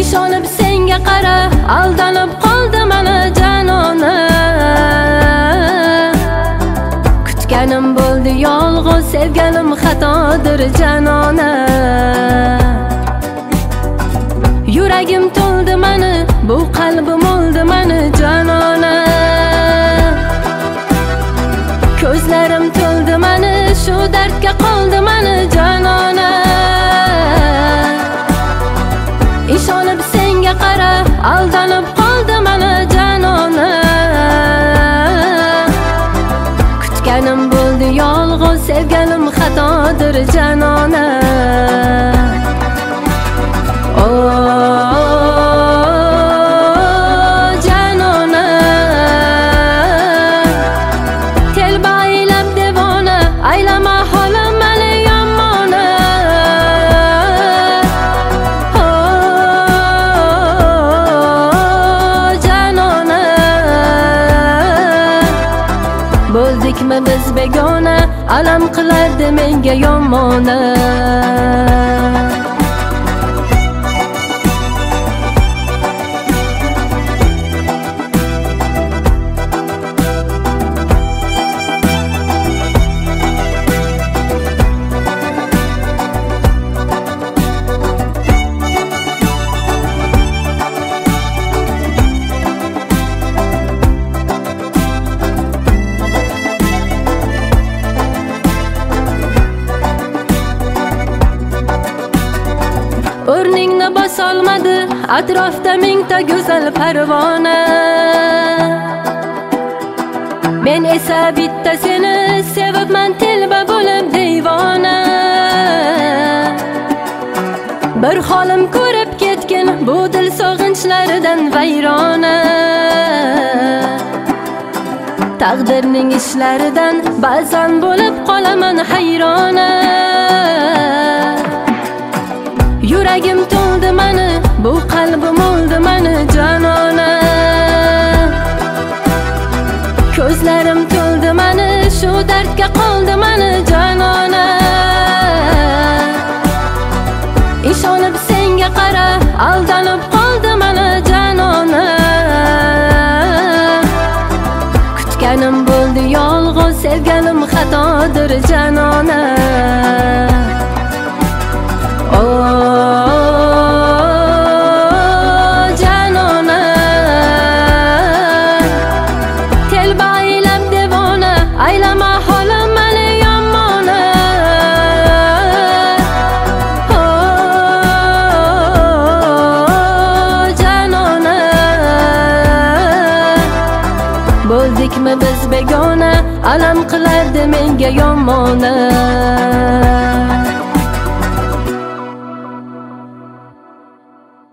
ishonib senga qara, aldanib qoldim ana janona. Kutganim bo'ldi yolg'iz, sevganim xatodir janona. Yuragim to'ldi mani, bu qalbim o'ldi mani janona. Ko'zlarim to'ldi mani, shu dardga qoldi mani janona. Ishonib senga qara, aldanib qoldi mana janona. Kutganim bo'ldi yolg'iz, sevganim xatodir janona. Janona, telba aylab devona, aylama holim mani yomona. Janona, bo'ldikmi biz begona, alam qilardi menga yomona. O'rningni bosolmadi atrofda mingta go'zal parvona. Men esa bitta seni sevibman, telba bo'lib devona. Bir holim ko'rib ketgin, bu dil sog'inchlaridan vayrona. Taqdirning ishlaridan ba'zan bo'lib qolaman hayrona. Yuragim to'ldi mani, bu qalbim o'ldi mani janona. Ko'zlarim to'ldi mani, shu dardga qoldi mani janona. Ishonib senga qara, aldanib qoldi mana janona. Kutganim bo'ldi yolg'iz, sevganim xatodir janona. Janona, telba aylab devona, aylama holim mani yomona. Janona, bo'ldikmi biz begona, alam qilardi menga yomona.